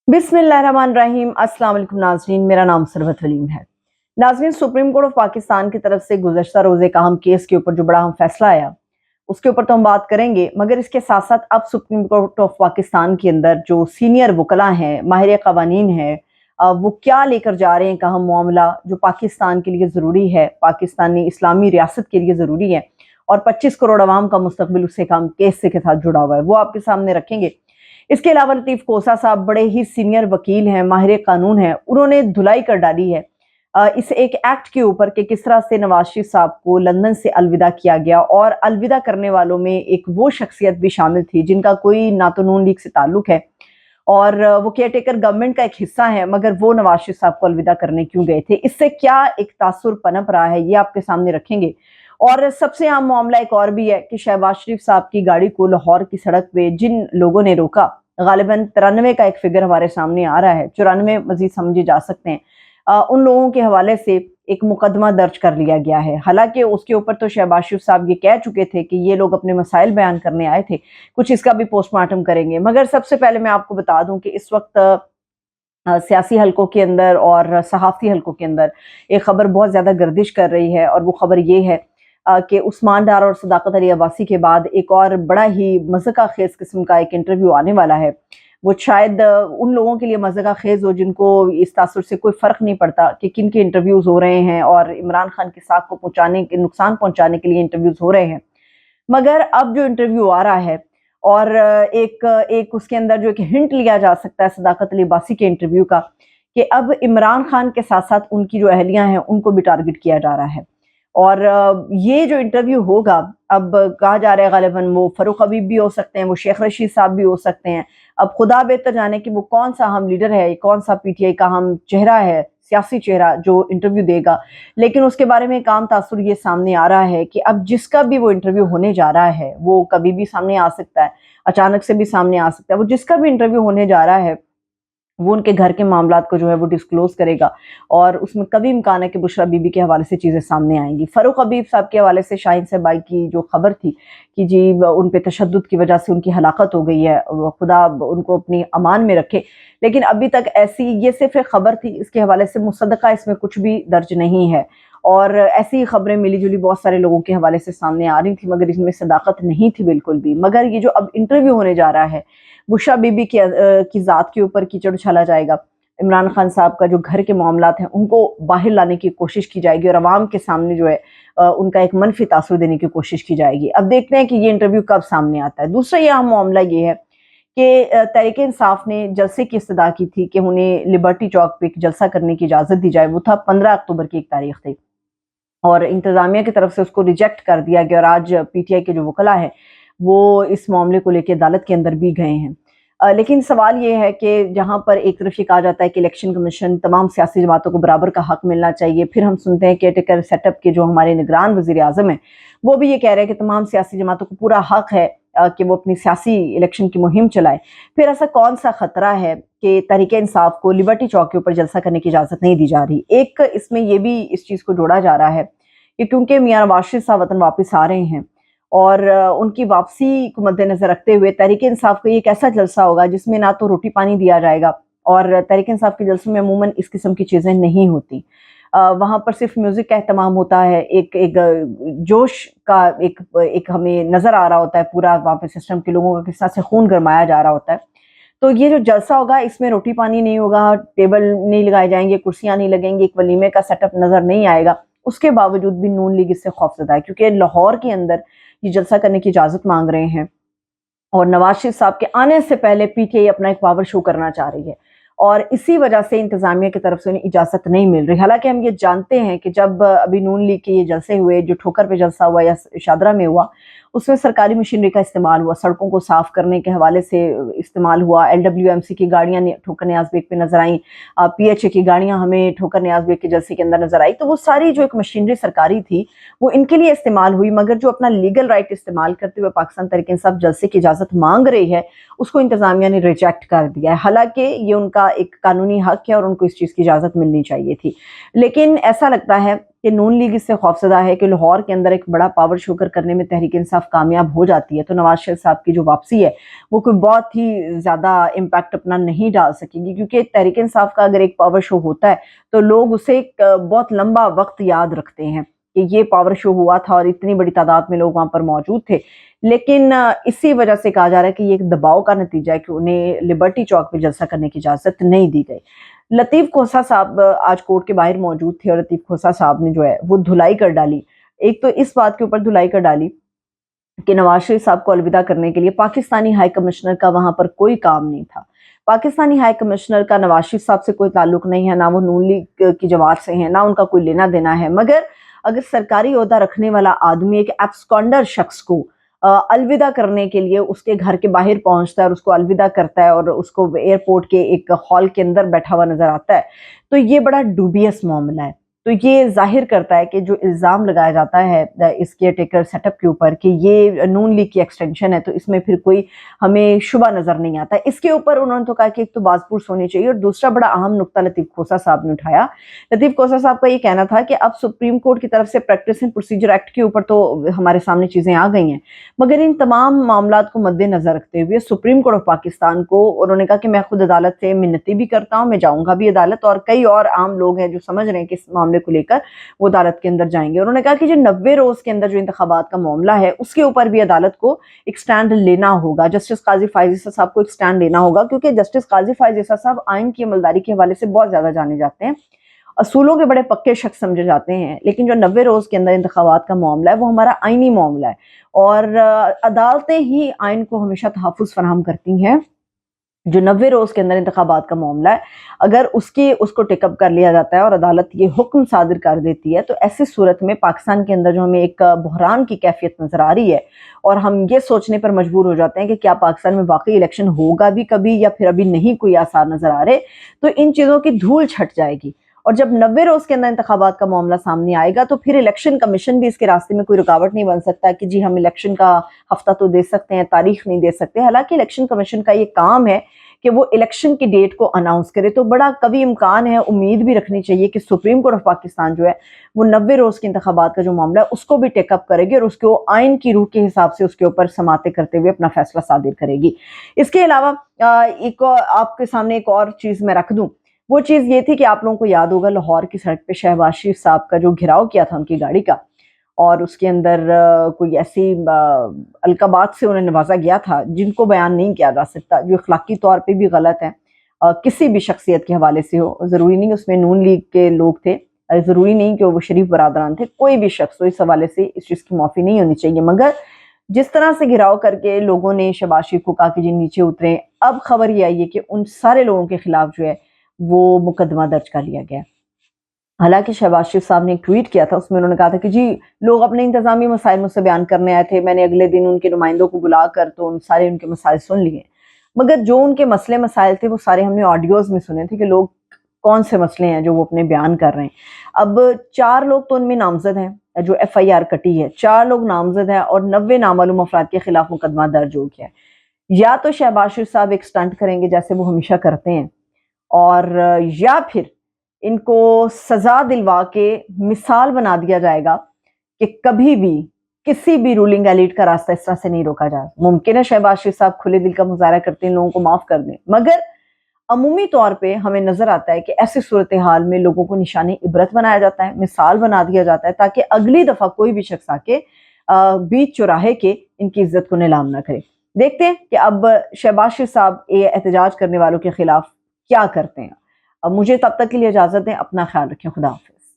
बिस्मिल्लाहिर्रहमानिर्रहीम। अस्सलाम वालेकुम नाज़रीन, मेरा नाम सरवत हलीम है। नाज़रीन, सुप्रीम कोर्ट ऑफ पाकिस्तान की तरफ से गुज़श्ता रोज़े का हम केस के ऊपर जो बड़ा फैसला आया उसके ऊपर तो हम बात करेंगे, मगर इसके साथ साथ अब सुप्रीम कोर्ट ऑफ पाकिस्तान के अंदर जो सीनियर वकला हैं, माहिर क़वानीन हैं, वो क्या लेकर जा रहे हैं का हम मामला जो पाकिस्तान के लिए ज़रूरी है, पाकिस्तानी इस्लामी रियासत के लिए ज़रूरी है और 25 करोड़ अवाम का मुस्तकबिल उससे काम केस से के साथ जुड़ा हुआ है, वो आपके सामने रखेंगे। इसके अलावा लतीफ़ कोसा साहब बड़े ही सीनियर वकील हैं, माहिर कानून हैं, उन्होंने धुलाई कर डाली है इस एक एक्ट के ऊपर कि किस तरह से नवाज शरीफ साहब को लंदन से अलविदा किया गया, और अलविदा करने वालों में एक वो शख्सियत भी शामिल थी जिनका कोई ना तो नून लीग से ताल्लुक है और वो केयर टेकर गवर्नमेंट का एक हिस्सा है, मगर वो नवाज शरीफ साहब को अलविदा करने क्यों गए थे, इससे क्या एक तासुर पनप रहा है, ये आपके सामने रखेंगे। और सबसे अहम मामला एक और भी है कि शहबाज शरीफ साहब की गाड़ी को लाहौर की सड़क पे जिन लोगों ने रोका, गालिबन 93 का एक फिगर हमारे सामने आ रहा है, 94 मजीद समझे जा सकते हैं, उन लोगों के हवाले से एक मुकदमा दर्ज कर लिया गया है। हालांकि उसके ऊपर तो शहबाज शरीफ साहब ये कह चुके थे कि ये लोग अपने मसाइल बयान करने आए थे, कुछ इसका भी पोस्टमार्टम करेंगे। मगर सबसे पहले मैं आपको बता दूं कि इस वक्त सियासी हलकों के अंदर और सहाफ़ती हलकों के अंदर एक खबर बहुत ज़्यादा गर्दिश कर रही है, और वो खबर ये है कि उस्मान डार और सदाकत अली अब्बासी के बाद एक और बड़ा ही मज़ाक़ खेज़ किस्म का एक इंटरव्यू आने वाला है। वो शायद उन लोगों के लिए मज़ाक़ खेज़ हो जिनको इस तासुर से कोई फ़र्क नहीं पड़ता कि किन के इंटरव्यूज़ हो रहे हैं और इमरान खान की साख को नुकसान पहुँचाने के लिए इंटरव्यूज़ हो रहे हैं। मगर अब जो इंटरव्यू आ रहा है और एक उसके अंदर जो एक हिंट लिया जा सकता है सदाकत अली अब्बासी के इंटरव्यू का, कि अब इमरान खान के साथ साथ उनकी जो अहलियां हैं उनको भी टारगेट किया जा रहा है। और ये जो इंटरव्यू होगा, अब कहा जा रहा है गालिबन वो फरूक हबीब भी हो सकते हैं, वो शेख रशीद साहब भी हो सकते हैं। अब खुदा बेहतर जाने कि वो कौन सा हम लीडर है, कौन सा पीटीआई का हम चेहरा है, सियासी चेहरा जो इंटरव्यू देगा। लेकिन उसके बारे में एक आम तासुर ये सामने आ रहा है कि अब जिसका भी वो इंटरव्यू होने जा रहा है वो कभी भी सामने आ सकता है, अचानक से भी सामने आ सकता है। वो जिसका भी इंटरव्यू होने जा रहा है वो उनके घर के मामलात को जो है वो डिस्क्लोज करेगा, और उसमें कभी इम्कान है कि बुशरा बीबी के हवाले से चीज़ें सामने आएंगी। फ़ारूक हबीब साहब के हवाले से शाहीन साहबाई की जो खबर थी कि जी उन पे तशद्दुद की वजह से उनकी हलाकत हो गई है, खुदा उनको अपनी अमान में रखे, लेकिन अभी तक ऐसी ये सिर्फ एक खबर थी, इसके हवाले से मुसद्दक़ा इसमें कुछ भी दर्ज नहीं है। और ऐसी खबरें मिली जुली बहुत सारे लोगों के हवाले से सामने आ रही थी, मगर इसमें सदाकत नहीं थी बिल्कुल भी। मगर ये जो अब इंटरव्यू होने जा रहा है, बुशरा बीबी की ज़ात के ऊपर कीचड़ उछाला जाएगा, इमरान खान साहब का जो घर के मामलात हैं उनको बाहर लाने की कोशिश की जाएगी, और अवाम के सामने जो है उनका एक मनफी तासुर देने की कोशिश की जाएगी। अब देखते हैं कि ये इंटरव्यू कब सामने आता है। दूसरा ये अहम मामला ये है कि तहरीक इंसाफ ने जलसे की इस्तदा की थी कि उन्हें लिबर्टी चौक पे जलसा करने की इजाज़त दी जाए। वो था 15 अक्टूबर की एक तारीख थी, और इंतज़ामिया की तरफ से उसको रिजेक्ट कर दिया गया, और आज पीटीआई के जो वकला हैं वो इस मामले को लेकर अदालत के अंदर भी गए हैं। लेकिन सवाल ये है कि जहाँ पर एक तरफ ये कहा जाता है कि इलेक्शन कमीशन तमाम सियासी जमातों को बराबर का हक मिलना चाहिए, फिर हम सुनते हैं केयरटेकर सेटअप के जो हमारे निगरान वज़ीर आज़म हैं वो भी ये कह रहे हैं कि तमाम सियासी जमातों को पूरा हक है कि वो अपनी सियासी इलेक्शन की मुहिम चलाए। फिर ऐसा कौन सा खतरा है कि तहरीक इंसाफ को लिबर्टी चौक के ऊपर जलसा करने की इजाज़त नहीं दी जा रही। एक इसमें ये भी इस चीज़ को जोड़ा जा रहा है कि क्योंकि मियां नवाज शरीफ साहब वतन वापस आ रहे हैं, और उनकी वापसी को मद्देनजर रखते हुए तहरीक इंसाफ का ये एक ऐसा जलसा होगा जिसमें ना तो रोटी पानी दिया जाएगा, और तहरीक इंसाफ के जलसों में अमूमन इस किस्म की चीज़ें नहीं होती। वहाँ पर सिर्फ म्यूज़िक का एहतमाम होता है, एक जोश का एक हमें नज़र आ रहा होता है, पूरा वहाँ पे सिस्टम के लोगों का किस तरह से खून गरमाया जा रहा होता है। तो ये जो जलसा होगा इसमें रोटी पानी नहीं होगा, टेबल नहीं लगाए जाएंगे, कुर्सियाँ नहीं लगेंगी, एक वलीमे का सेटअप नज़र नहीं आएगा। उसके बावजूद भी नून लीग इससे खौफजदा है, क्योंकि लाहौर के अंदर ये जलसा करने की इजाज़त मांग रहे हैं, और नवाज शरीफ साहब के आने से पहले पीटीआई अपना एक पावर शो करना चाह रही है, और इसी वजह से इंतजामिया की तरफ से उन्हें इजाज़त नहीं मिल रही। हालांकि हम ये जानते हैं कि जब अभी नून लीग के ये जलसे हुए, जो ठोकर पे जलसा हुआ या शादरा में हुआ, उसमें सरकारी मशीनरी का इस्तेमाल हुआ, सड़कों को साफ करने के हवाले से इस्तेमाल हुआ। LWMC की गाड़ियाँ ठोकर नियाज बेग पे नजर आई, PHA की गाड़ियाँ हमें ठोकर नियाज बेग के जलसे के अंदर नजर आई। तो वो सारी जो एक मशीनरी सरकारी थी वो इनके लिए इस्तेमाल हुई, मगर जो अपना लीगल राइट इस्तेमाल करते हुए पाकिस्तान तहरीक इंसाफ जलसे की इजाज़त मांग रही है उसको इंतजामिया ने रिजेक्ट कर दिया है। हालांकि ये उनका एक कानूनी हक है और उनको इस चीज़ की इजाज़त मिलनी चाहिए थी, लेकिन ऐसा लगता है کہ نون لیگ اس سے خوفزدہ ہے کہ لاہور کے اندر ایک بڑا پاور شو کرنے میں تحریک انصاف کامیاب ہو جاتی ہے تو نواز شریف صاحب کی جو واپسی ہے وہ کوئی بہت ہی زیادہ امپیکٹ اپنا نہیں ڈال سکے گی، کیونکہ تحریک انصاف کا اگر ایک پاور شو ہوتا ہے تو لوگ اسے ایک بہت لمبا وقت یاد رکھتے ہیں کہ یہ پاور شو ہوا تھا اور اتنی بڑی تعداد میں لوگ وہاں پر موجود تھے، لیکن اسی وجہ سے کہا جا رہا ہے کہ یہ ایک دباؤ کا نتیجہ ہے کہ انہیں لبرٹی چوک پہ جلسہ کرنے کی اجازت نہیں دی گئی۔ لطیف کھوسہ صاحب آج کورٹ کے باہر موجود تھے اور لطیف کھوسہ صاحب نے جو ہے وہ دھلائی کر ڈالی، ایک تو اس بات کے اوپر دھلائی کر ڈالی کہ نواز شریف صاحب کو الوداع کرنے کے لیے پاکستانی ہائی کمشنر کا وہاں پر کوئی کام نہیں تھا۔ پاکستانی ہائی کمشنر کا نواز شریف صاحب سے کوئی تعلق نہیں ہے، نہ وہ نون لیگ کی جماعت سے ہیں، نہ ان کا کوئی لینا دینا ہے، مگر اگر سرکاری عہدہ رکھنے والا آدمی ایک ایبسکونڈر شخص کو الوداع کرنے کے لیے اس کے گھر کے باہر پہنچتا ہے اور اس کو الوداع کرتا ہے اور اس کو ایئرپورٹ کے ایک ہال کے اندر بیٹھا ہوا نظر آتا ہے تو یہ بڑا ڈوبیس معاملہ ہے۔ تو یہ ظاہر کرتا ہے کہ جو الزام لگایا جاتا ہے اس کیئر ٹیکر سیٹ اپ کے اوپر کہ یہ نون لیگ کی ایکسٹینشن ہے تو اس میں پھر کوئی ہمیں شبہ نظر نہیں آتا۔ اس کے اوپر انہوں نے تو کہا کہ ایک تو باز پرس ہونی چاہیے، اور دوسرا بڑا اہم نقطہ لطیف کھوسہ صاحب نے اٹھایا۔ لطیف کھوسہ صاحب کا یہ کہنا تھا کہ اب سپریم کورٹ کی طرف سے پریکٹس اینڈ پروسیجر ایکٹ کے اوپر تو ہمارے سامنے چیزیں آ گئی ہیں، مگر ان تمام معاملات کو مد نظر رکھتے ہوئے سپریم کورٹ آف پاکستان کو انہوں نے کہا کہ میں خود عدالت سے منتیں بھی کرتا ہوں، میں جاؤں گا بھی عدالت، اور کئی اور عام لوگ ہیں جو سمجھ رہے ہیں کہ اس معاملے کو لے کر وہ عدالت کے اندر جائیں گے۔ انہوں نے کہا کہ جو 90 روز کے اندر جو انتخابات کا معاملہ ہے اس کے اوپر بھی عدالت کو ایک سٹینڈ لینا ہوگا، جسٹس قاضی فائز عیسیٰ صاحب کو ایک سٹینڈ لینا ہوگا، کیونکہ جسٹس قاضی فائز عیسیٰ صاحب آئین کی عملداری کے حوالے سے بہت زیادہ جانے جاتے ہیں، اصولوں کے بڑے پکے شخص سمجھے جاتے ہیں، لیکن جو 90 روز کے اندر انتخابات کا معاملہ ہے وہ ہمارا آئینی معاملہ ہے، اور عدالتیں ہی آئین کو ہمیشہ تحفظ فراہم کرتی ہیں۔ جو 90 روز کے اندر انتخابات کا معاملہ ہے اگر اس کو ٹیک اپ کر لیا جاتا ہے اور عدالت یہ حکم صادر کر دیتی ہے تو ایسی صورت میں پاکستان کے اندر جو ہمیں ایک بحران کی کیفیت نظر آ رہی ہے اور ہم یہ سوچنے پر مجبور ہو جاتے ہیں کہ کیا پاکستان میں واقعی الیکشن ہوگا بھی کبھی یا پھر ابھی نہیں کوئی آثار نظر آ رہے، تو ان چیزوں کی دھول چھٹ جائے گی، اور جب 90 روز کے اندر انتخابات کا معاملہ سامنے آئے گا تو پھر الیکشن کمیشن بھی اس کے راستے میں کوئی رکاوٹ نہیں بن سکتا کہ جی ہم الیکشن کا ہفتہ تو دے سکتے ہیں، تاریخ نہیں دے سکتے، حالانکہ الیکشن کمیشن کا یہ کام ہے کہ وہ الیکشن کی ڈیٹ کو اناؤنس کرے۔ تو بڑا قوی امکان ہے، امید بھی رکھنی چاہیے کہ سپریم کورٹ آف پاکستان جو ہے وہ 90 روز کے انتخابات کا جو معاملہ ہے اس کو بھی ٹیک اپ کرے گی اور اس کو آئین کی روح کے حساب سے اس کے اوپر سماعتیں کرتے ہوئے اپنا فیصلہ صادر کرے گی۔ اس کے علاوہ ایک آپ کے سامنے ایک اور چیز میں رکھ دوں، وہ چیز یہ تھی کہ آپ لوگوں کو یاد ہوگا لاہور کی سڑک پہ شہباز شریف صاحب کا جو گھراؤ کیا تھا ان کی گاڑی کا، اور اس کے اندر کوئی ایسی القابات سے انہیں نوازا گیا تھا جن کو بیان نہیں کیا جا سکتا، جو اخلاقی طور پہ بھی غلط ہے، کسی بھی شخصیت کے حوالے سے ہو، ضروری نہیں اس میں نون لیگ کے لوگ تھے، ضروری نہیں کہ وہ شریف برادران تھے، کوئی بھی شخص ہو، اس حوالے سے اس چیز کی معافی نہیں ہونی چاہیے، مگر جس طرح سے گھراؤ کر کے لوگوں نے شہباز شریف کو کہا کہ جی نیچے اتریں، اب خبر یہ آئی ہے کہ ان سارے لوگوں کے خلاف جو ہے وہ مقدمہ درج کر لیا گیا۔ حالانکہ شہباز شریف صاحب نے ایک ٹویٹ کیا تھا، اس میں انہوں نے کہا تھا کہ جی لوگ اپنے انتظامی مسائل مجھ سے بیان کرنے آئے تھے، میں نے اگلے دن ان کے نمائندوں کو بلا کر تو ان سارے ان کے مسائل سن لیے، مگر جو ان کے مسئلے مسائل تھے وہ سارے ہم نے آڈیوز میں سنے تھے کہ لوگ کون سے مسئلے ہیں جو وہ اپنے بیان کر رہے ہیں۔ اب 4 لوگ تو ان میں نامزد ہیں، جو ایف آئی آر کٹی ہے 4 لوگ نامزد ہیں اور 90 نامعلوم افراد کے خلاف مقدمہ درج ہو گیا ہے۔ یا تو شہباز شریف صاحب ایک سٹنٹ کریں گے جیسے وہ ہمیشہ کرتے ہیں، اور یا پھر ان کو سزا دلوا کے مثال بنا دیا جائے گا کہ کبھی بھی کسی بھی رولنگ ایلیٹ کا راستہ اس طرح سے نہیں روکا جائے۔ ممکن ہے شہباز شریف صاحب کھلے دل کا مظاہرہ کرتے ہیں، لوگوں کو معاف کر دیں، مگر عمومی طور پہ ہمیں نظر آتا ہے کہ ایسی صورتحال میں لوگوں کو نشان عبرت بنایا جاتا ہے، مثال بنا دیا جاتا ہے تاکہ اگلی دفعہ کوئی بھی شخص آ کے بیچ چوراہے کے ان کی عزت کو نیلام نہ کرے۔ دیکھتے ہیں کہ اب شہباز شریف صاحب یہ احتجاج کرنے والوں کے خلاف کیا کرتے ہیں۔ اب مجھے تب تک کے لیے اجازت دیں، اپنا خیال رکھیں، خدا حافظ۔